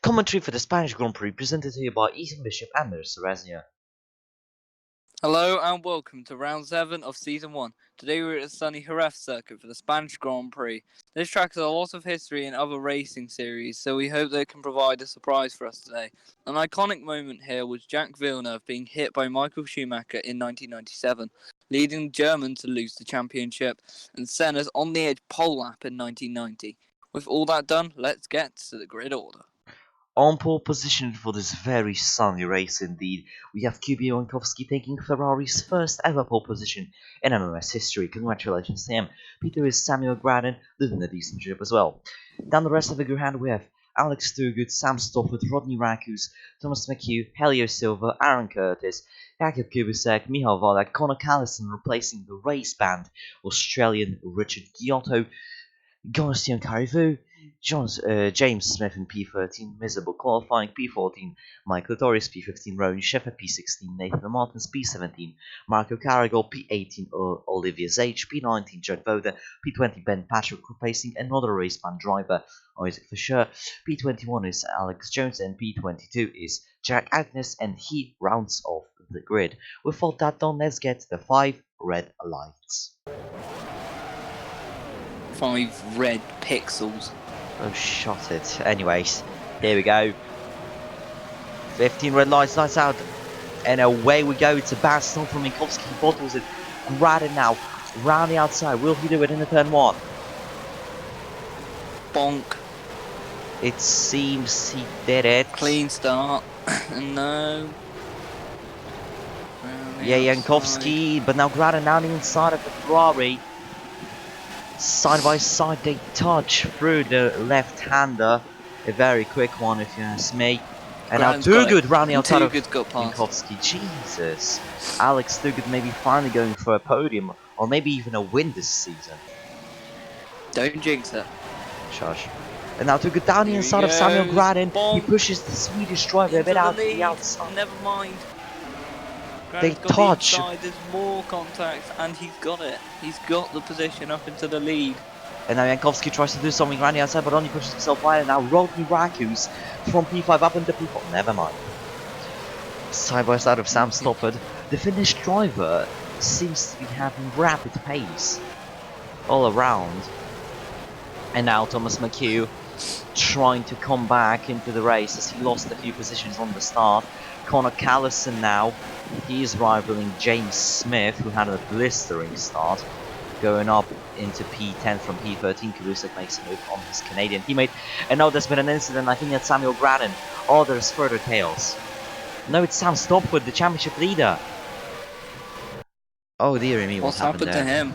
Commentary for the Spanish Grand Prix presented to you by Ethan Bishop and Mirza Reznia. Hello and welcome to round 7 of season 1. Today we're at the sunny Jerez circuit for the Spanish Grand Prix. This track has a lot of history in other racing series, so we hope they can provide a surprise for us today. An iconic moment here was Jacques Villeneuve being hit by Michael Schumacher in 1997, leading the German to lose the championship, and Senna's on the edge pole lap in 1990. With all that done, let's get to the grid order. On pole position for this very sunny race indeed, we have Kubi Jankowski taking Ferrari's first ever pole position in MMS history. Congratulations to him. Peter is Samuel Graden, living a decent trip as well. Down the rest of the grid we have Alex Turgut, Sam Stofford, Rodney Rakus, Thomas McHugh, Helio Silva, Aaron Curtis, Jakub Kubicek, Michal Volak, Conor Callison replacing the race band, Australian Richard Giotto, Gaussian Carriveau, James Smith in P13, miserable qualifying, P14, Michael Torres, P15, Rowan Shepard, P16, Nathan Martins, P17, Marco Carrigal, P18, Olivier Zage, P19, Judd Voda, P20, Ben Patrick replacing another race band driver, Isaac Fisher, P21 is Alex Jones, and P22 is Jack Agnes, and he rounds off the grid. With all that done, let's get to the 5 red lights. 5 red pixels. Oh, shot it. Anyways, here we go. 15 red lights, lights out. And away we go. It's a bad start from Minkowski. He bottles it. Graden now. Round the outside. Will he do it in the turn 1? Bonk. It seems he did it. Clean start. No. Yeah, Jankowski. But now Graden down the inside of the Ferrari. Side by side they touch through the left-hander. A very quick one if you ask me. And now Turgut round the outside of Jankowski. Jesus. Alex Turgut maybe finally going for a podium or maybe even a win this season. Don't jinx it. Shush. And now Turgut down the inside of Samuel Graden. He pushes the Swedish driver a bit out to the outside. Never mind. They touch. There's more contact, and he's got it. He's got the position up into the lead. And now Jankowski tries to do something around the outside, but only pushes himself wide. And now Rodney Rakus from P5 up into P4. Never mind. Side by side of Sam Stofford. The Finnish driver seems to be having rapid pace all around. And now Thomas McHugh trying to come back into the race as he lost a few positions on the start. Conor Callison now, he is rivaling James Smith, who had a blistering start, going up into P10 from P13. Kubicek makes a move on his Canadian teammate, and now there's been an incident. I think that's Samuel Graden. Oh, there's further tails. No, it's Sam Stofford, the championship leader. Oh dear me, what's happened there? To him?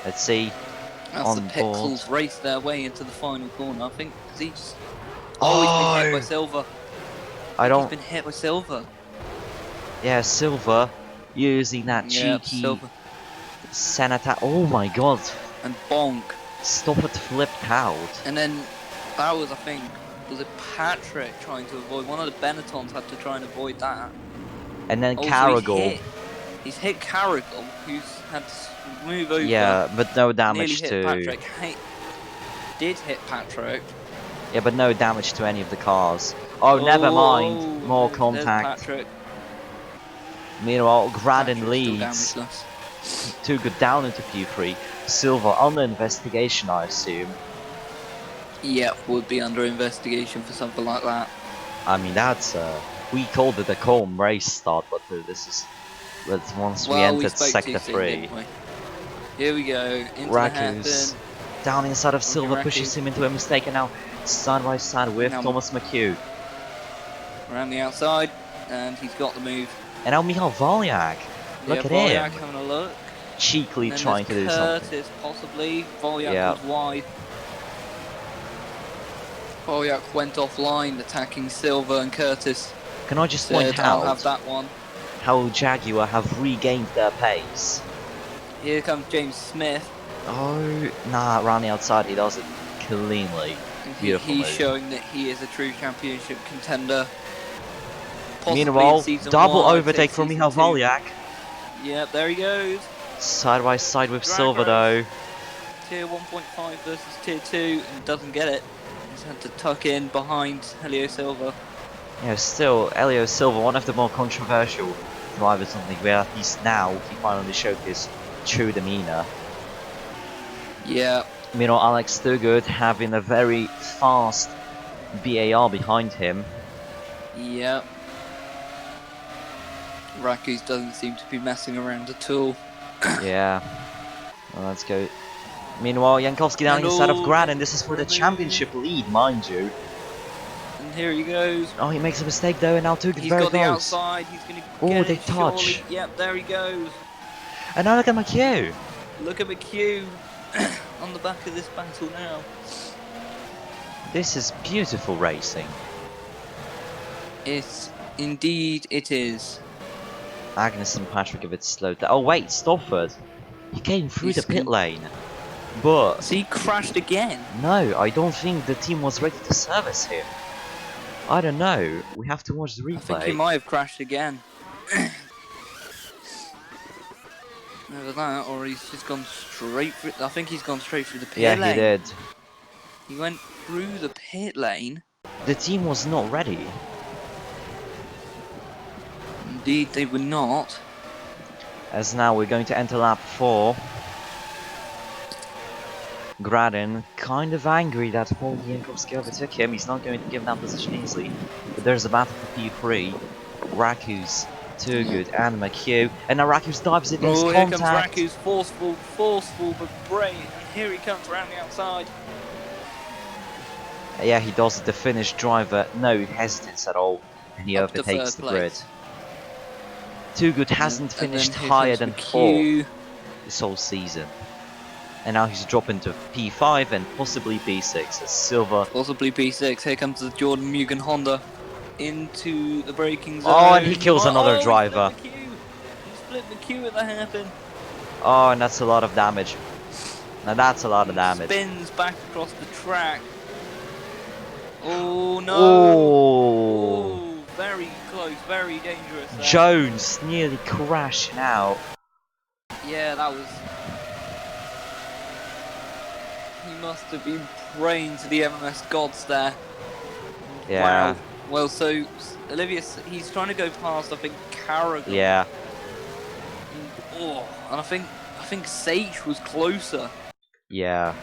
Let's see. As the Pixels race their way into the final corner, I think he's just... Oh, he's been hit by Silva. He's been hit by Silva. Yeah, Silva using that cheeky Senata. Oh my god. And bonk. Stofford flipped out. And then that was, I think, was it Patrick trying to avoid? One of the Benettons had to try and avoid that. And then Carrigal. He's hit Carrigal, who's had to move over. Yeah, but no damage to Patrick. Did hit Patrick. Yeah, but no damage to any of the cars. Oh, never mind. More contact. Meanwhile, Graden leads. Turgut down into P3. Silva under investigation, I assume. Yep, would be under investigation for something like that. I mean, that's we called it a calm race start, but this is once we entered sector 3. Here we go. Rakus down inside of Silva pushes him into a mistake, and now side by side with Thomas McHugh. Around the outside, and he's got the move. And now Michal Volak. Look at him. Having a look. Cheekily trying to do something. Curtis possibly. Volyak was wide. Volyak went offline, attacking Silva and Curtis. Can I just point out have that one. how Jaguar have regained their pace? Here comes James Smith. Oh, nah, around the outside he does it cleanly. Beautiful He's move. Showing that he is a true championship contender. Meanwhile, double overtake from Michal Volak. Yep, there he goes. Side by side with Silva though. Tier 1.5 versus Tier 2 and doesn't get it. had to tuck in behind Helio Silva. Yeah, still, Elio Silva, one of the more controversial drivers on the grid. At least now, he finally showed his true demeanor. Yeah. Meanwhile, Alex Toogood having a very fast BAR behind him. Yeah. Rakus doesn't seem to be messing around at all. Yeah. Well, let's go. Meanwhile, Jankowski down inside of Grad, and this is for the championship lead, mind you. And here he goes. Oh, he makes a mistake though, and now Toogood He's very got the close. outside. He's going to Oh, get they it touch. surely. Yep, there he goes. And now look at McHugh. Look at McHugh on the back of this battle now. This is beautiful racing. Indeed it is. Agnes and Patrick a bit slowed down. Oh wait, Stofford. He came through the pit lane. But... So he crashed again? No, I don't think the team was ready to service him. I don't know. We have to watch the replay. I think he might have crashed again. Either that, or he's just gone straight through... I think he's gone straight through the pit lane. Yeah, he did. He went through the pit lane. The team was not ready. Indeed, they were not. As now we're going to enter lap 4. Gradin kind of angry that Paul Jankowski overtook him. He's not going to give that position easily. But there's a battle for P3. Rakus, Toogood, and McHugh. And now Rakus dives against contact. Here comes Rakus, forceful, but brave. And here he comes around the outside. Yeah, he does the Finnish driver. No hesitance at all. And he overtakes the grid. Toogood hasn't finished higher than 4th this whole season. And now he's dropping to P5 and possibly P6 as Silva. Possibly P6. Here comes the Jordan Mugen Honda into the braking zone. Oh, and he kills another driver. He split McHugh at the hairpin. Oh, and that's a lot of damage. Now that's a lot of damage. Spins back across the track. Oh no! Oh, very close, very dangerous. There. Jones nearly crashing out. Yeah, that was. He must have been praying to the MMS gods there. Yeah. Wow. Well, so Olivius, he's trying to go past, I think, Carragher. Yeah. And I think Sage was closer. Yeah.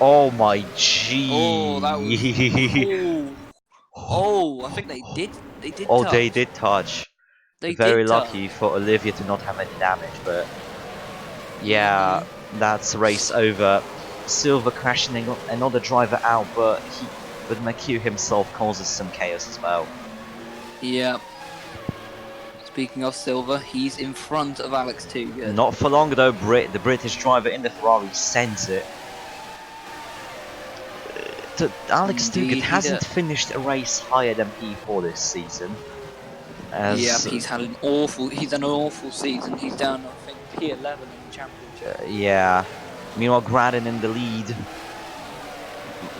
Oh my gee. Oh, that was. Oh, I think they did. They did. Oh, touch. they did touch. They Very did lucky for Olivia to not have any damage, but yeah, that's race over. Silva crashing another driver out, but McHugh himself causes some chaos as well. Yeah. Speaking of Silva, he's in front of Alex Toogood. Not for long though, the British driver in the Ferrari sends it. Alex Toogood hasn't finished a race higher than P4 this season. Yeah, he's had an awful season. He's down, I think, P11 in the championship. Yeah. Meanwhile, Gradin in the lead.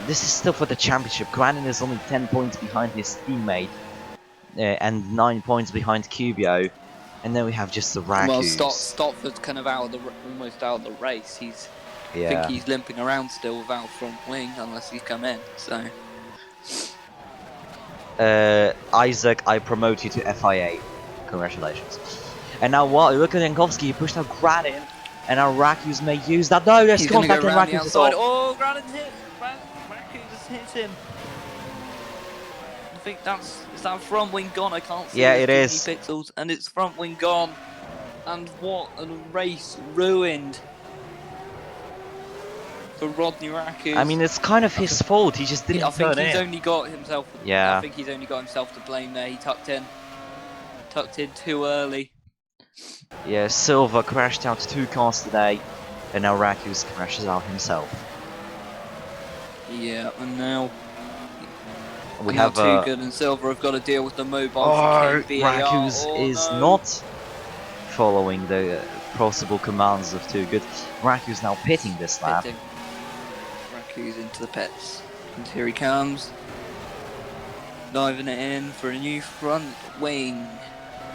This is still for the championship. Gradin is only 10 points behind his teammate. And 9 points behind Cubio. And then we have just the Rakus. Well, Stopford's kind of almost out of the race. I think he's limping around still without front wing unless he's come in. So. Isaac, I promote you to FIA. Congratulations. And now what? Look at Jankowski, he pushed out Gradin. And now Rakus may use that. No, there's contact and Rakus is off. Oh, Gradin's hit. Rakus has hit him. I think is that front wing gone? I can't see. Yeah, it is. Pixels, and it's front wing gone. And what a race ruined for Rodney Rakus. I mean, it's kind of his fault. He just didn't turn in. I think he's only got himself. Yeah. I think he's only got himself to blame there. He tucked in too early. Yeah, Silva crashed out 2 cars today, and now Rakus crashes out himself. Yeah, and now we have Toogood and Silva have got to deal with the mobile. Rakus is not following the possible commands of Toogood. Rakus now pitting this lap. Rakus into the pits, and here he comes, diving it in for a new front wing.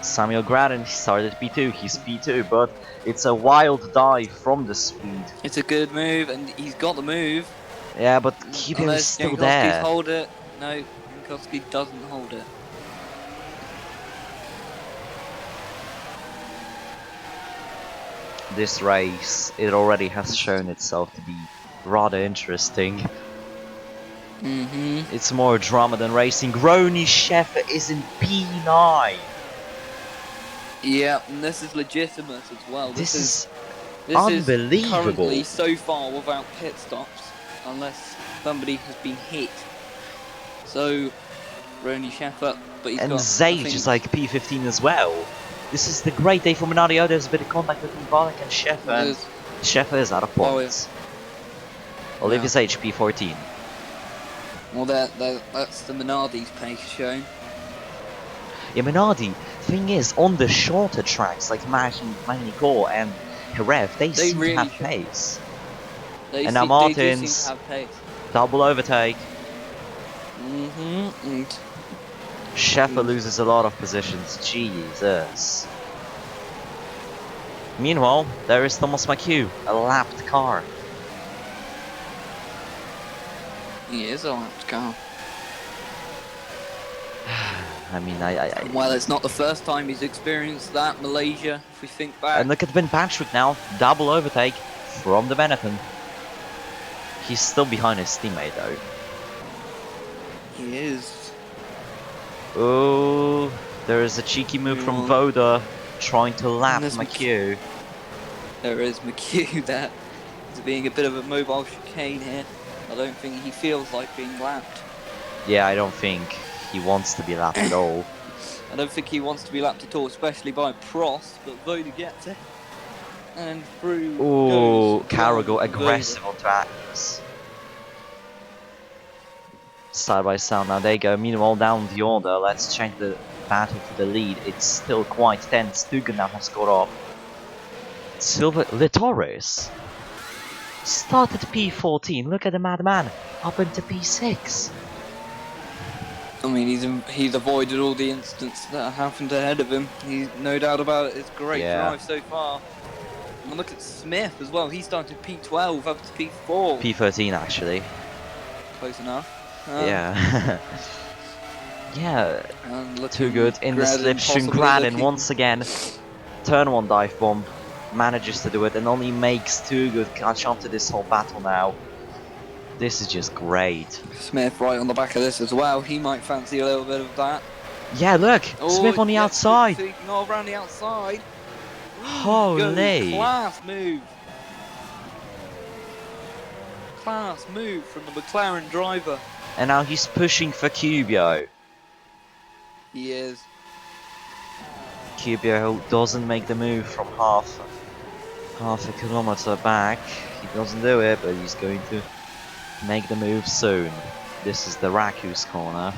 Samuel Gradin started P2, he's P2, but it's a wild dive from the speed. It's a good move, and he's got the move. Yeah, but Kibio is Unless still Jankowski's there. hold it. No, Jankowski doesn't hold it. This race, it already has shown itself to be rather interesting. It's more drama than racing. Roni Sheffer is in P9. Yeah, and this is legitimate as well. This is This is currently unbelievable. so far without pit stops, unless somebody has been hit. So, Roni Sheffer, but he's And got, I Zage think, is like P15 as well. This is the great day for Minardi. Oh, there's a bit of contact between Barlick and Sheffer, and Sheffer is out of oh, yeah. points. Olivia's Zage P14. Well, that's the Minardi's pace shown. Yeah, Minardi, thing is, on the shorter tracks like Magny-Cours and Jerez, they seem to have pace. And now They do seem to Martins, have pace. double overtake. And Sheffer loses a lot of positions, Jesus. Meanwhile, there is Thomas McHugh, a lapped car. he is a lapped car. I mean, Well, it's not the first time he's experienced that. Malaysia, if we think back. And look at Ben Patrick now, double overtake from the Benetton. He's still behind his teammate though. He is. Oh, there is a cheeky move from Voda trying to lap McHugh. There is McHugh there. He's being a bit of a mobile chicane here. I don't think he feels like being lapped. Yeah, I don't think he wants to be lapped at all. I don't think he wants to be lapped at all, especially by Prost, but Voda gets it. And through Oh, goes Carragher aggressive onto Adams. Side by side, now they go. Meanwhile, down the order, let's check the battle for the lead. It's still quite tense. Stugan now has got off. Silver Littoris started P14. Look at the madman up into P6. I mean, he's avoided all the incidents that happened ahead of him. He's no doubt about it. It's a great drive so far. And look at Smith as well. He started P12 up to P4. P13 actually. Close enough. Yeah. Yeah. Too good in the slipstream. Gradin once again. Turn one dive bomb. Manages to do it and only makes Too Good catch on to this whole battle now. This is just great. Smith right on the back of this as well. He might fancy a little bit of that. Yeah, look. Smith on the outside. Not around the outside. Holy. Class move. Class move from the McLaren driver. And now he's pushing for Kibio. He is. Kibio doesn't make the move from half a kilometer back. He doesn't do it, but he's going to make the move soon. This is the Raku's corner.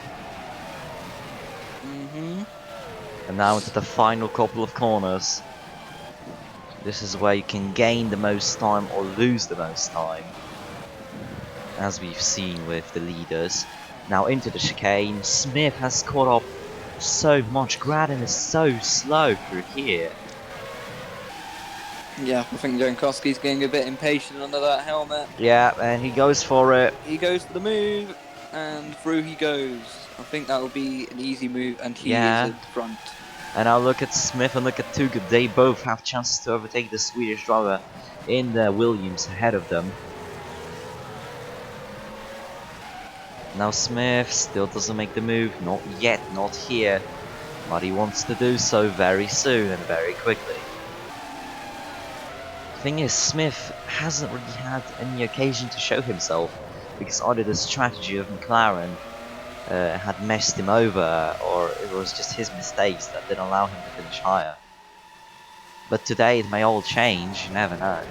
And now into the final couple of corners. This is where you can gain the most time or lose the most time, as we've seen with the leaders. Now into the chicane. Smith has caught up so much. Gradin is so slow through here. Yeah, I think Jankowski's getting a bit impatient under that helmet. Yeah, and he goes for it. He goes for the move, and through he goes. I think that will be an easy move, and he is in front. And now look at Smith and look at Too Good. They both have chances to overtake the Swedish driver in the Williams ahead of them. Now Smith still doesn't make the move. Not yet, not here. But he wants to do so very soon and very quickly. Thing is, Smith hasn't really had any occasion to show himself, because either the strategy of McLaren had messed him over, or it was just his mistakes that didn't allow him to finish higher. But today it may all change, you never know.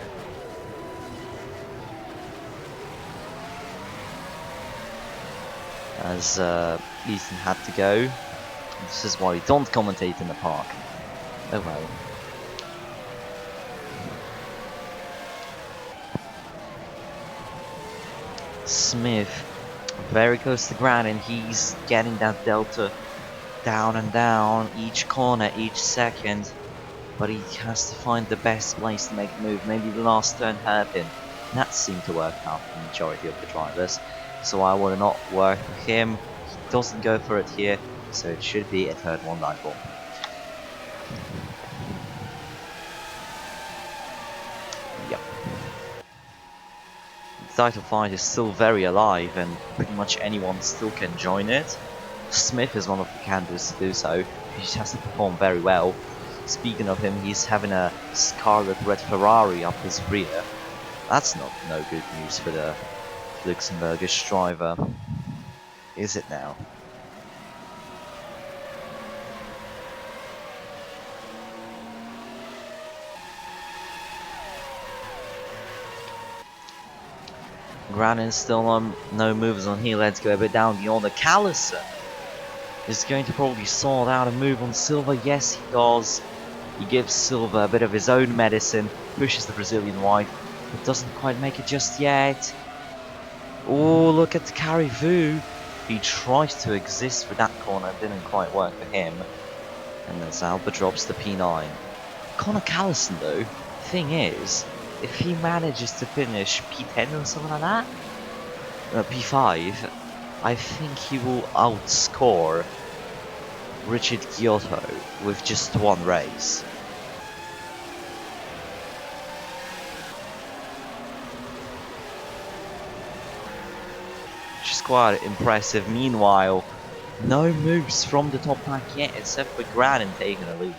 As Ethan had to go. This is why we don't commentate in the park. Oh well. Smith very close to the ground, and he's getting that delta down and down each corner, each second, but he has to find the best place to make a move. Maybe the last turn hairpin That seemed to work out for the majority of the drivers, so I would not work for him. He doesn't go for it here, so it should be a third 194. Yep. The title fight is still very alive, and pretty much anyone still can join it. Smith is one of the candidates to do so. He just has to perform very well. Speaking of him, he's having a scarlet red Ferrari up his rear. That's no good news for the Luxembourgish driver. Is it now? Granin still on, no moves on here. Let's go a bit down the order. Callison is going to probably sort out a move on Silva. Yes, he does. He gives Silva a bit of his own medicine, pushes the Brazilian wide, but doesn't quite make it just yet. Oh, look at Carivu. He tried to exist for that corner, didn't quite work for him. And then Zalba drops the P9. Connor Callison, though, thing is, if he manages to finish P10 or something like that, P5, I think he will outscore Richard Giotto with just one race. Which is quite impressive. Meanwhile, no moves from the top pack yet, except for Granin taking a lead.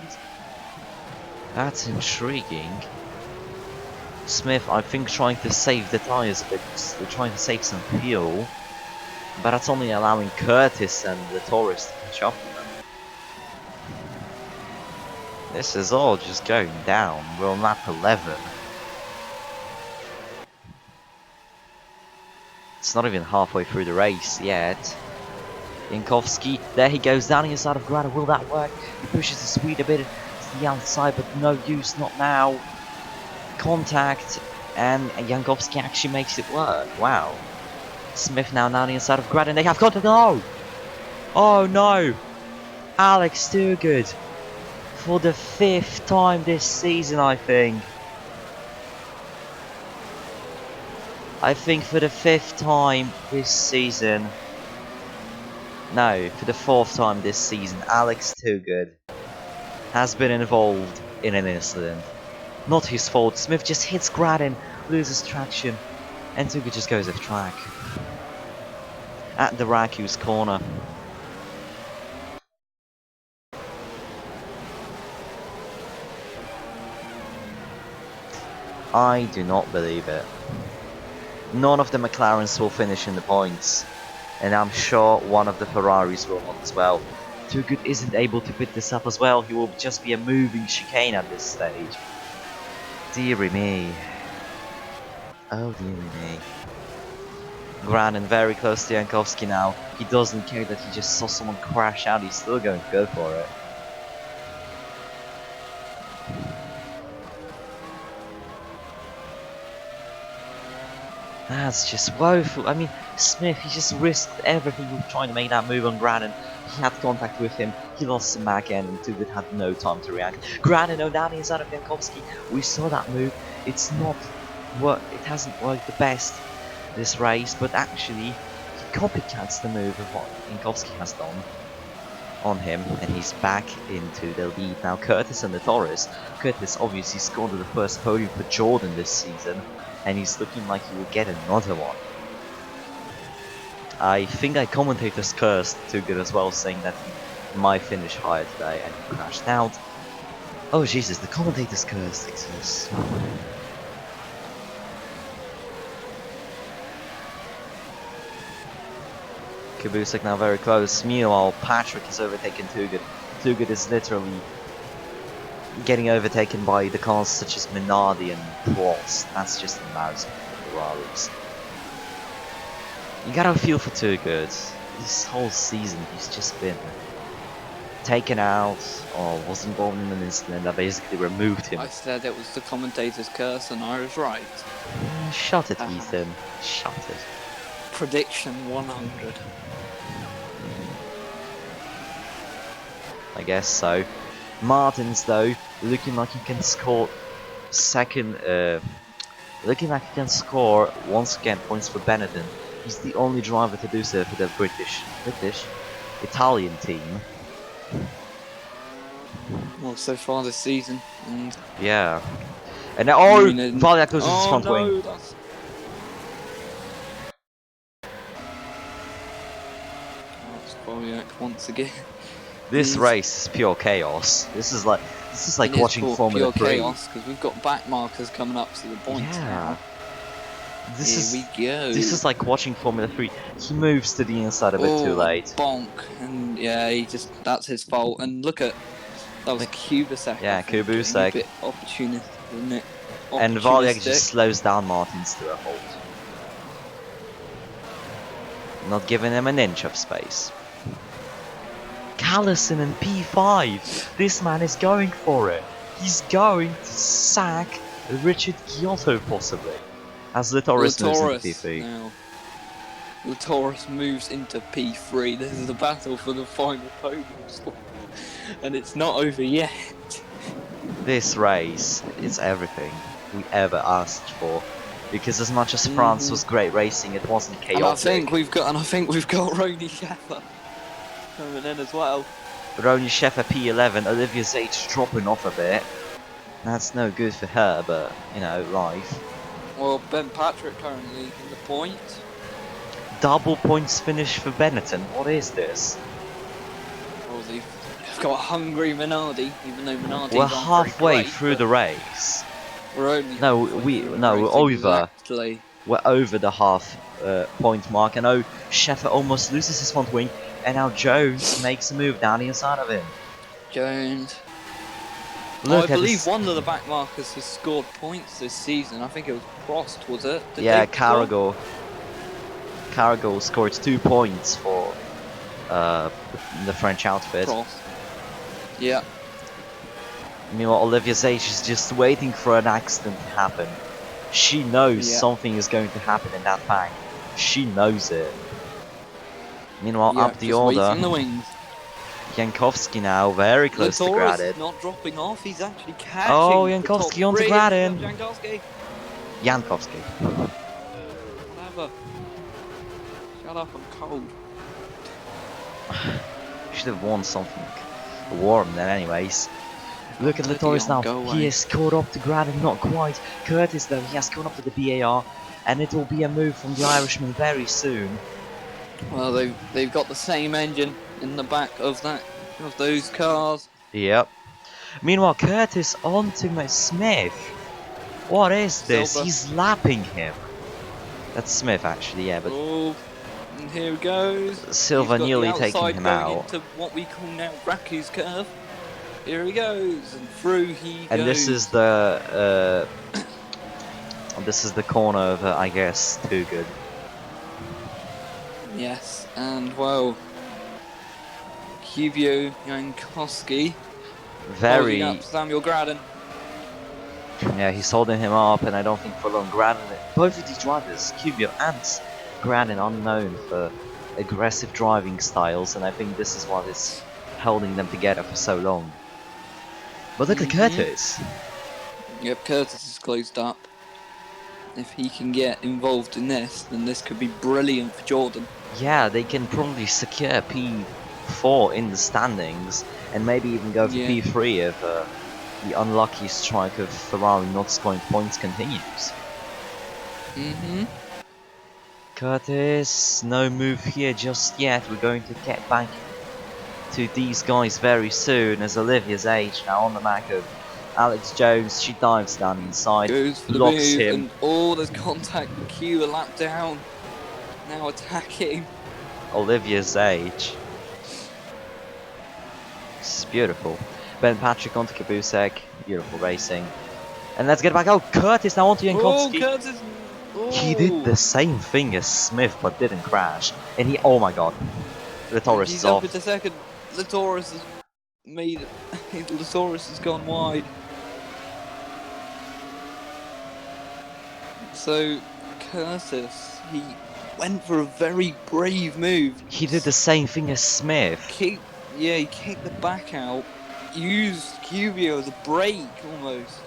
That's intriguing. Smith, I think, trying to save the tyres a bit, trying to save some fuel. But that's only allowing Curtis and the Taurus to catch up with them. This is all just going down. We're on lap 11. It's not even halfway through the race yet. Jankowski, there he goes down the inside of Grada. Will that work? He pushes the Swede a bit to the outside, but no use, not now. Contact, and Jankowski actually makes it work. Wow. Smith now down the inside of Grada, and they have contact. Oh! Oh no! Alex Toogood. For the 5th time this season, I think. I think for the 5th time this season. No, for the 4th time this season, Alex Toogood has been involved in an incident. Not his fault. Smith just hits Gradin, loses traction, and Toogood just goes off track. At the Raku's corner. I do not believe it. None of the McLarens will finish in the points, and I'm sure one of the Ferraris will not as well. Toogood isn't able to pick this up as well. He will just be a moving chicane at this stage. Deary me. Oh dearie me. Granin very close to Jankowski now. He doesn't care that he just saw someone crash out. He's still going to go for it. That's just woeful. I mean, Smith, he just risked everything with trying to make that move on Granin. He had contact with him, he lost some back end, and Toogood had no time to react. Granin, oh, down the inside of Jankowski. We saw that move. It's not it hasn't worked the best this race, but actually, he copycats the move of what Jankowski has done on him, and he's back into the lead. Now, Curtis and the Taurus. Curtis obviously scored the first podium for Jordan this season, and he's looking like he will get another one. I think I commentator's cursed Toogood as well, saying that he might finish higher today, and he crashed out. Oh Jesus, the commentator's cursed exists. Kubusek now very close. Meanwhile, Patrick has overtaken Toogood. Toogood is literally getting overtaken by the cars such as Minardi and Prost. That's just embarrassing for the Ferraris. You gotta feel for Toogood. This whole season he's just been taken out or was involved in an incident that basically removed him. I said it was the commentator's curse and I was right. Shut it, Ethan. Shut it. Prediction 100. I guess so. Martins, though, looking like he can score second Looking like he can score once again points for Benetton. He's the only driver to do so for the Italian team. Well, so far this season, and Yeah. And I oh, mean, Valiak loses his oh front wing. no, that's Boliak once again. This race is pure chaos. This is like watching Formula pure 3. chaos because we've got back markers coming up to the points now. Here we go. This is like watching Formula 3. He moves to the inside a bit too late. Bonk, and yeah, that's his fault. And look at that was Kubasek. Yeah, Kubasek. A bit opportunist, isn't it? And Valiak just slows down Martins to a halt. Not giving him an inch of space. Callison in P5. This man is going for it. He's going to sack Richard Giotto possibly. As Latoris moves into P3. Now. Latoris moves into P3. This is the battle for the final podium slot. And it's not over yet. This race is everything we ever asked for. Because as much as France was great racing, it wasn't chaotic. And I think we've got Roni Sheffer coming in as well. Roni Sheffer P11, Olivia Zage dropping off a bit. That's no good for her, but you know, life. Well, Ben Patrick currently in the point. Double points finish for Benetton. What is this? Well, they've got a hungry Minardi, even though Minardi. We're halfway through the race. We're only we're over. Exactly. We're over the half point mark, and oh, Sheffer almost loses his front wing, and now Jones makes a move down the inside of him. Jones. Look I believe one of the back markers has scored points this season. I think it was Prost, was it? Yeah, Carragher. Carragher scored 2 points for the French outfit. Prost. Yeah. Meanwhile, Olivia Zage is just waiting for an accident to happen. She knows something is going to happen in that bank. She knows it. Meanwhile, up the order. In the wings. Jankowski now very close to Gradin. Not dropping off, he's actually catching. Oh, Jankowski onto Gradin. Jankowski. Whatever. Shut up, I'm cold. Should have won something warm then, anyways. Look at Latoris now. He has caught up to Gradin, not quite. Curtis though, he has caught up to the BAR, and it will be a move from the Irishman very soon. Well, they've got the same engine in the back of those cars. Yep. Meanwhile, Curtis onto Smith. What is this? Silver. He's lapping him. That's Smith actually, yeah, but and here he goes. Silva nearly taking him out. Into what we call now Raku's curve. Here he goes, and through he goes. And this is the corner of I guess Too Good. Yes, and well, Kubio Jankowski holding up Samuel Gradin. Yeah, he's holding him up, and I don't think for long. Gradin, both of these drivers, Kubio and Gradin, are known for aggressive driving styles, and I think this is what is holding them together for so long. But look at Curtis. Yep, Curtis is closed up. If he can get involved in this, then this could be brilliant for Jordan. Yeah, they can probably secure P4 in the standings, and maybe even go for P3 if the unlucky strike of Ferrari not scoring points continues. Curtis, no move here just yet. We're going to get back to these guys very soon as Olivia's age now on the back of Alex Jones. She dives down inside, blocks him. And there's contact with Q, a lap down. Now attacking. Olivia's age. This is beautiful. Ben Patrick onto Kabusek. Beautiful racing. And let's get back. Oh, Curtis now onto Jankowski. Curtis. He did the same thing as Smith but didn't crash. And he, oh my god. Latoris is off. He's up in a second. Latoris has made it. Latoris has gone wide. So, Curtis, he went for a very brave move. He did the same thing as Smith. He kicked the back out, used Kubio as a brake almost.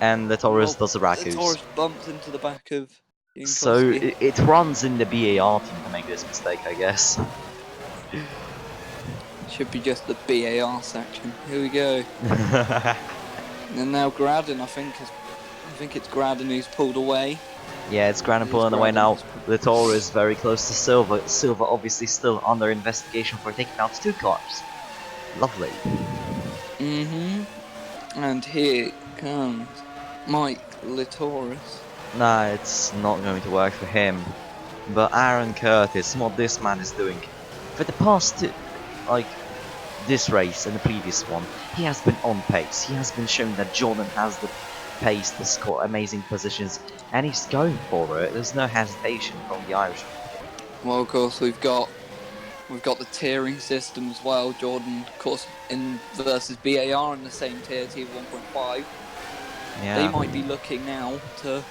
And the Taurus does the The Rakus. Taurus bumps into the back of So Jankowski. it runs in the BAR team to make this mistake, I guess. Should be just the BAR section. Here we go. And now Graden, I think it's Graden who's pulled away. Yeah, it's Graden pulling away now. The Taurus is very close to Silver. Silver obviously still under investigation for taking out 2 cars. Lovely. And here comes Mike Litoris. Nah, it's not going to work for him. But Aaron Curtis, what this man is doing for the past, like, this race and the previous one, he has been on pace. He has been showing that Jordan has the pace to score amazing positions, and he's going for it. There's no hesitation from the Irish. Well, of course, we've got the tiering system as well. Jordan, of course, in versus BAR in the same tier, tier 1.5. Yeah. They might be looking now to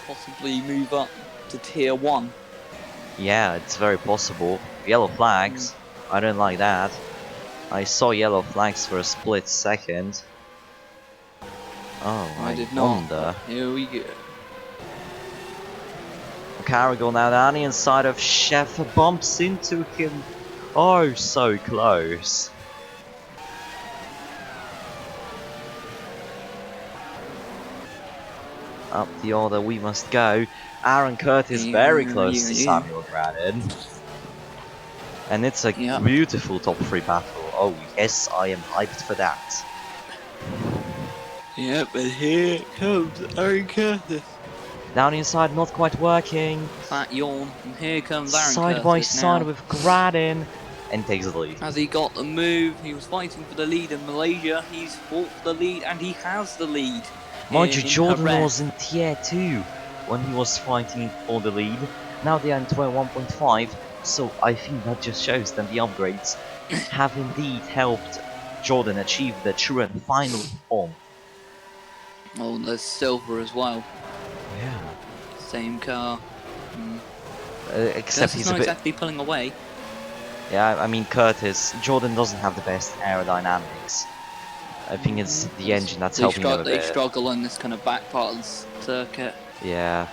possibly move up to tier 1. Yeah, it's very possible. Yellow flags. I don't like that. I saw yellow flags for a split second. Oh, I did wonder. Not. Here we go. Carrigal now down the inside of Chef, bumps into him. Oh, so close. Up the order we must go. Aaron Curtis very close to Samuel Graden. And it's a beautiful top 3 battle. Oh yes, I am hyped for that. Yep, and here comes Aaron Curtis. Down inside, not quite working. Fat yawn, and here comes Aaron Curtis side by side now. with Graden, and takes the lead. Has he got the move? He was fighting for the lead in Malaysia. He's fought for the lead, and he has the lead. Mind you, Jordan was in tier 2 when he was fighting for the lead. Now they are in tier 1.5, so I think that just shows that the upgrades have indeed helped Jordan achieve the true and final form. Oh, and there's Silver as well. Yeah. Same car. Except he's not a bit... exactly pulling away. Yeah, I mean Jordan doesn't have the best aerodynamics. I think it's the engine that's helping him a bit. They struggle in this kind of back part of the circuit. Yeah.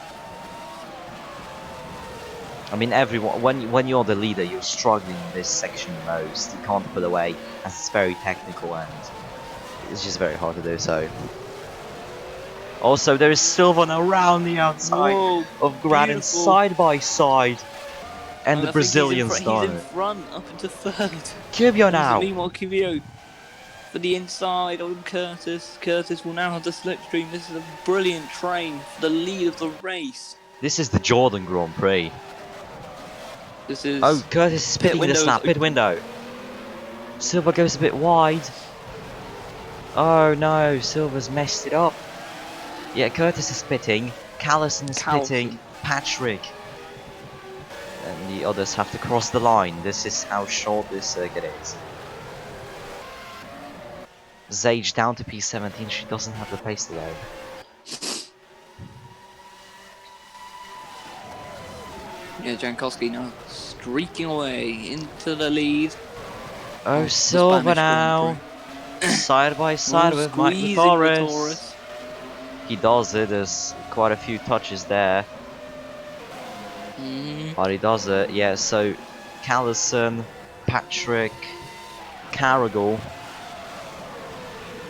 I mean, everyone, when you're the leader, you're struggling in this section most. You can't pull away, as it's very technical and it's just very hard to do so. Also, there is Silvan around the outside of Graden, side by side. And the Brazilian's done it. He's in front, up into 3rd. Kibio now. Meanwhile, Kibio for the inside on Curtis. Curtis will now have the slipstream. This is a brilliant train for the lead of the race. This is the Jordan Grand Prix. This is... Oh, Curtis is pitting the snap, pit window. Silver goes a bit wide. Oh no, Silver's messed it up. Yeah, Curtis is pitting, Callison is pitting, Patrick. And the others have to cross the line. This is how short this circuit is. Zage down to P17, she doesn't have the pace today. Yeah, Jankowski now streaking away into the lead. Oh, Silver now. Side by side with Mike Litoris. He does it, there's quite a few touches there. But he does it, yeah, so Callison, Patrick, Carrigal,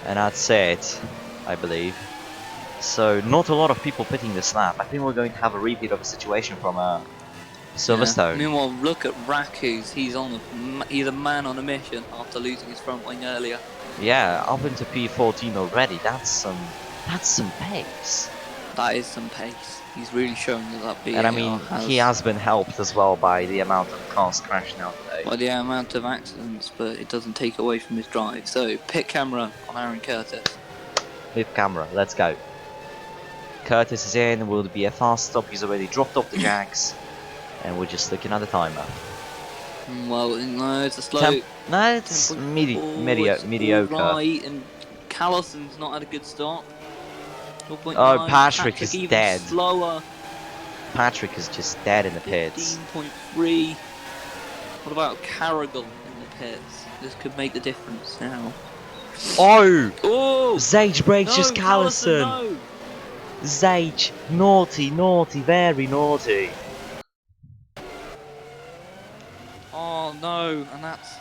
and that's it, I believe. So not a lot of people pitting this lap. I think we're going to have a repeat of a situation from Silverstone. Yeah. Meanwhile, look at Rakus. He's a man on a mission after losing his front wing earlier. Yeah, up into P14 already. That's some pace. That is some pace. He's really showing that BAR and I mean, he has been helped as well by the amount of cars crashing out today. By the amount of accidents, but it doesn't take away from his drive. So, pit camera on Aaron Curtis. Pit camera, let's go. Curtis is in, will be a fast stop. He's already dropped off the jacks, and we're just looking at the timer. Well, no, it's a slow. No, it's mediocre. Right, and Callison's not had a good start. Oh, Patrick is even dead. Slower. Patrick is just dead in the pits. 15.3. What about Carrigal in the pits? This could make the difference now. Oh! Oh! Zage breaks No, just Callison. No. Zage, naughty, naughty, very naughty. Oh no, and that's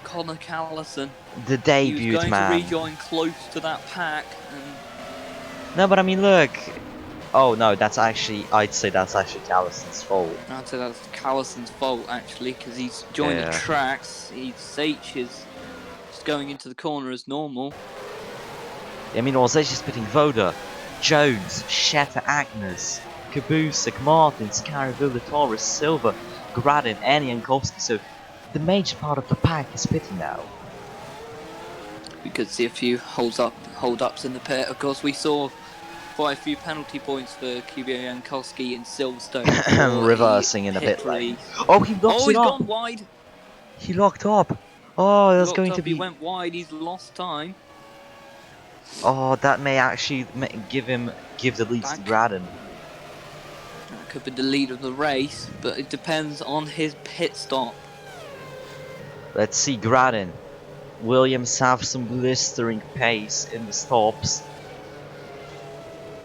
Connor Callison. The He was debut going to man. rejoin close to that pack, and No, but I mean, look. Oh no, that's actually, I'd say that's actually Callison's fault. I'd say that's Callison's fault actually, because he's joined the Yeah. tracks. Zage is just going into the corner as normal. I mean, Zage is putting Voda, Jones, Shatter, Agnes, Kabusik, Martin, Scarabilla, Torres, Silva, Gradin, and Jankowski. So the major part of the pack is pitting now. We could see a few hold-ups in the pit. Of course, we saw quite a few penalty points for Kubio Jankowski in Silverstone. Reversing in the pit lane. Release. Oh, he locks Oh, it he's up. gone wide. He locked up. Oh, He that's locked going up, to he be. went wide. He's lost time. Oh, that may actually give the leads to Back. Gradin. That could be the lead of the race, but it depends on his pit stop. Let's see, Gradin. Williams have some blistering pace in the stops.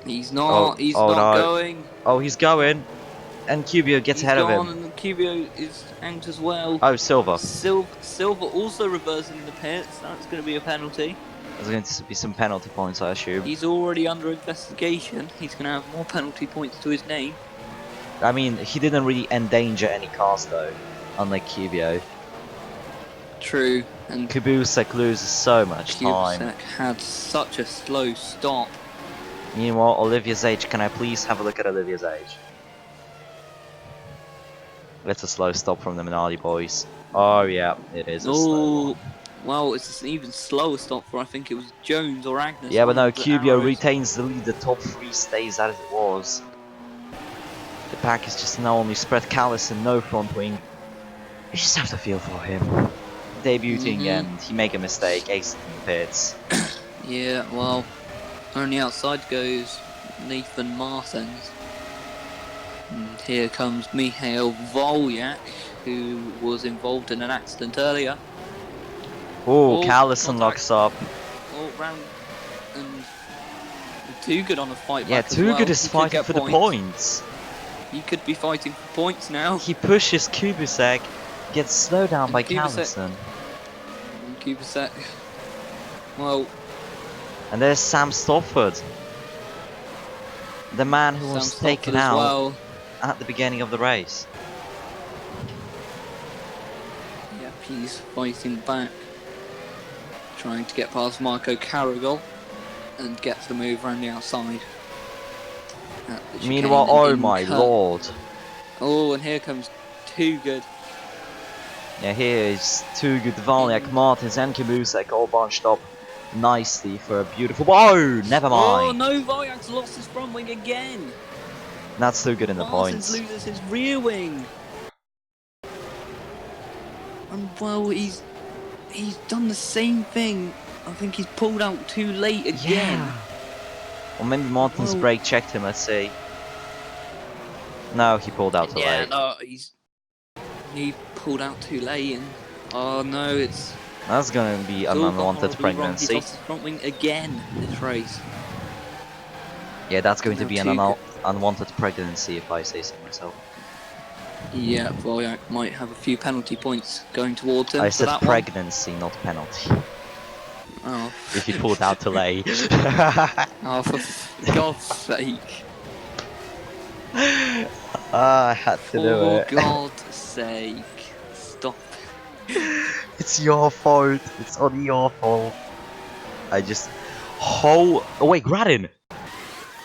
He's not. He's not no. going. Oh, he's going, and Kubio gets ahead of him. And Kubio is out as well. Oh, Silva. Silva also reversing in the pits. That's going to be a penalty. There's going to be some penalty points, I assume. He's already under investigation. He's going to have more penalty points to his name. I mean, he didn't really endanger any cars though, unlike Kubio. True, and Kabusek loses so much time. Kubicek had such a slow stop. Meanwhile, Olivia's age. Can I please have a look at Olivia's age? That's a slow stop from the Minardi boys. Oh yeah, it is a slow one. Well, it's an even slower stop for I think it was Jones or Agnes. Yeah, but no, Kubio retains the lead. The top 3 stays as it was. The pack is just now only spread Callison, no front wing. You just have to feel for him. Debuting and he make a mistake, exiting the pits. Yeah, well, on the outside goes Nathan Martins. And here comes Mihail Volyak, who was involved in an accident earlier. Oh, Callison locks up. Oh, round and Too Good on a fight Yeah, back as Too well. Good is fighting for the points. He could be fighting for points now. He pushes Kubicek, gets slowed down by Callison. Kubicek. Well. And there's Sam Stofford. The man who was taken out at the beginning of the race. Yep, he's fighting back. Trying to get past Marco Carrigal and gets the move around the outside. Meanwhile, oh my lord. Oh, and here comes Too Good. Yeah, here is Too Good, Volyak, Martins and Kabusek all bunched up nicely for a beautiful... Oh, never mind. Oh no, Volyak's lost his front wing again. That's Too Good in the points. Martins loses his rear wing. And well, he's done the same thing. I think he's pulled out too late again. Yeah. Or maybe Martin's brake checked him, let's see. No, he pulled out too late. No, he pulled out too late, and oh no, it's... That's gonna be an unwanted pregnancy. He's lost his front wing again this race. Yeah, that's going to be an unwanted pregnancy, if I say so myself. Yeah, Volyak might have a few penalty points going towards him. I said pregnancy, not penalty. Oh. If he pulled out too late. Oh, for God's sake. I had to do it. For God's sake. Stop. It's your fault. It's only your fault. I just... Oh wait, Gradin!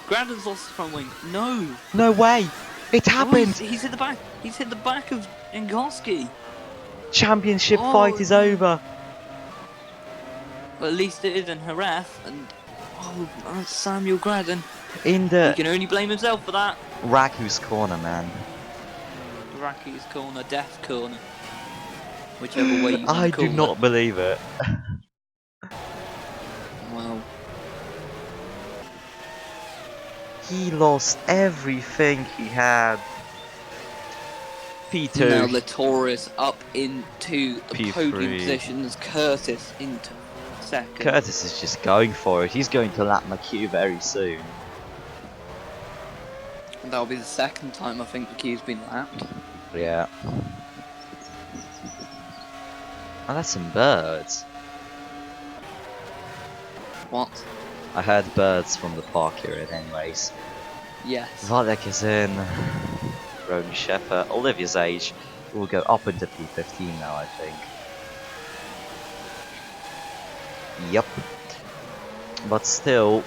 Gradin's lost his front wing. No! No way! It happened! Oh, he's hit the back. He's hit the back of Jankowski. Championship fight is over. Well, at least it is in Jerez, and that's Samuel Gradin. In the... He can only blame himself for that. Raku's corner, man. Raku's corner, death corner. Whichever way you want I to call do not believe it. Well, he lost everything he had. P2. now Latoris up into the P3. podium positions. Curtis into second. Curtis is just going for it. He's going to lap McHugh very soon. And that'll be the second time I think the queue's been lapped. Yeah. Oh, that's some birds. What? I heard birds from the park here, anyways. Yes. Valek is in. Ronnie Sheffer, Olivia's age, will go up into P15 now, I think. Yep. But still,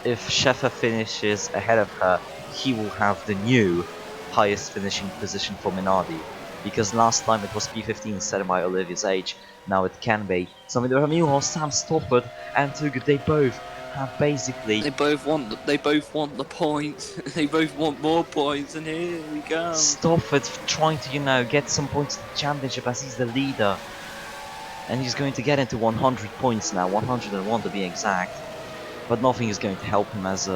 if Sheffer finishes ahead of her, he will have the new highest finishing position for Minardi. Because last time it was P15 set by Olivia's age, now it can be. So Ramiro, Sam Stofford and Tugud, they both have basically... They both want the points. They both want more points, and here we go. Stofford trying to, you know, get some points to the championship as he's the leader. And he's going to get into 100 points now, 101 to be exact. But nothing is going to help him as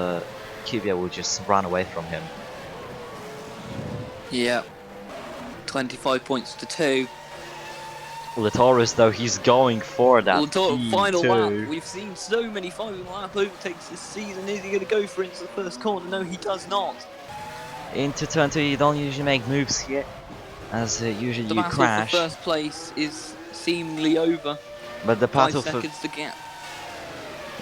Kibia will just run away from him. Yeah. 25 points to 2. Latoris, though, he's going for that Final P2. lap. We've seen so many final lap overtakes this season. Is he going to go for it into the first corner? No, he does not. Into turn 2, you don't usually make moves here, as usually The you battle crash. for first place is seemingly over. But the 5 battle for seconds to gap.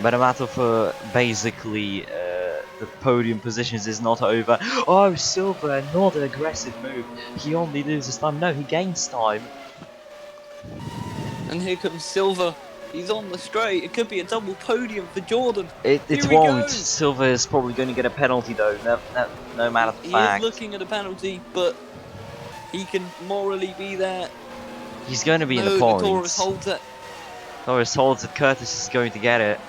But the battle for basically the podium positions is not over. Oh, Silver, another aggressive move. He only loses time. No, he gains time. And here comes Silver. He's on the straight. It could be a double podium for Jordan. It Here won't. He goes. Silver is probably going to get a penalty though. No matter the He fact. is looking at a penalty, but he can morally be there. He's going to be in the The points. Taurus holds it. Taurus holds it. Curtis is going to get it.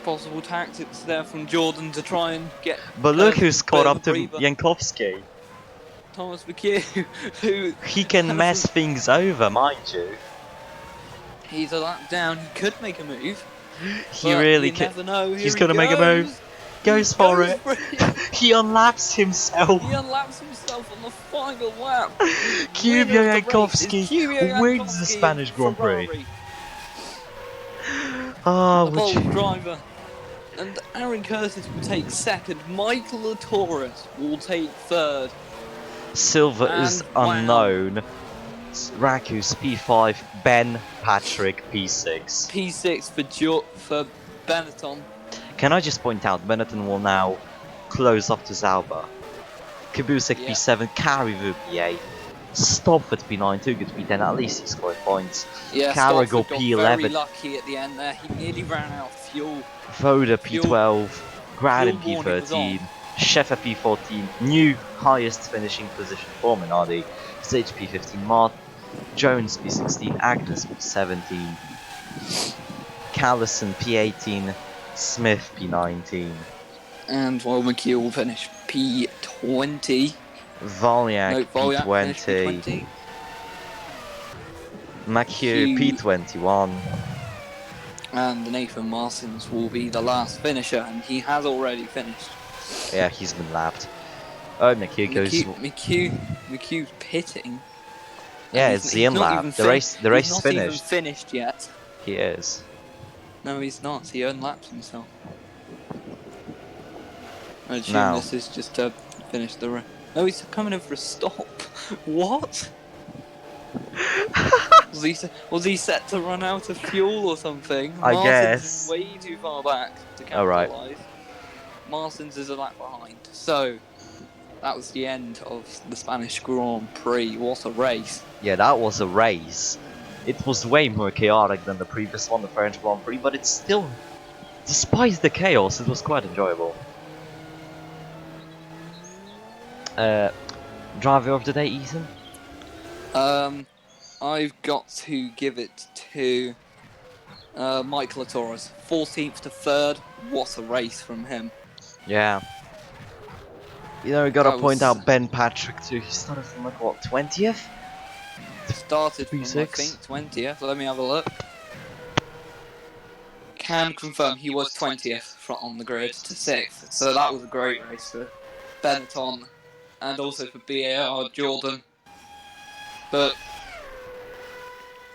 Possible tactics there from Jordan to try and get. But look Curtis who's a caught bit of up a to breather. Jankowski. Thomas McHugh, who He can mess things over, mind you. He's a lap down. He could make a move. He really you can. never know. He's gonna make a move. Goes for it. He unlaps himself. He unlaps himself on the final lap. Kubio Jankowski wins the Spanish Grand Prix. The Oh, bold driver. And Aaron Curtis will take second. Michael Latoris will take third. Silver And is wow. unknown. Rakus P5, Ben Patrick P6. P6 for Benetton. Can I just point out, Benetton will now close up to Zauber. Kabusek Yeah. P7, Karivu P8. Stop at P9, Tugud P10, at least he scored points. Yeah, Carrigal Stofford got very P11, lucky at the end there. He nearly ran out of fuel. Voda Fuel- P12, Graden fuel warning was P13, on. Sheffer P14, new highest finishing position for Minardi, Stage P15 Mart, Jones P16, Agnes P17, Callison P18, Smith P19, And while McHugh will finish P20. Volyak Volyak finished P20, P20. McHugh P21. And Nathan Marsons will be the last finisher, and he has already finished. Yeah, he's been lapped. Oh, McHugh goes. McHugh's pitting. Yeah, And it's he's the in not lap. even The race he's is not finished. even finished yet. He is. No, he's not. He unlaps himself. I assume No. this is just to finish the race. No, he's coming in for a stop. What? Was he set to run out of fuel or something? I Marsons guess. is way too far back to Alright. capitalise. Marsons is a lap behind. So, that was the end of the Spanish Grand Prix. What a race. Yeah, that was a race. It was way more chaotic than the previous one, the French Grand Prix, but it's still, despite the chaos, it was quite enjoyable. Driver of the day, Ethan? I've got to give it to Michael Latoris. 14th to 3rd. What a race from him. Yeah. You know, we gotta That point was- out Ben Patrick too. He started from like what, 20th? Started from, I P6. think, 20th. Let me have a look. Can confirm he was 20th on the grid to 6th. So that was a great race for Benetton and also for BAR Jordan. But,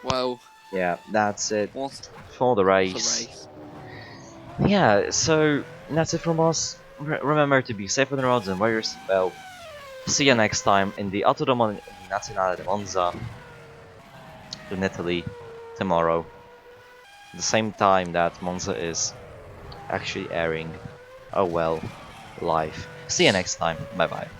well, Yeah, that's it what for the a race. race. Yeah, so that's it from us. remember to be safe on the roads and wear your seatbelt. See you next time in the Autodromo Nazionale di Monza in Italy tomorrow. The same time that Monza is actually airing. Oh well, life. See you next time. Bye bye.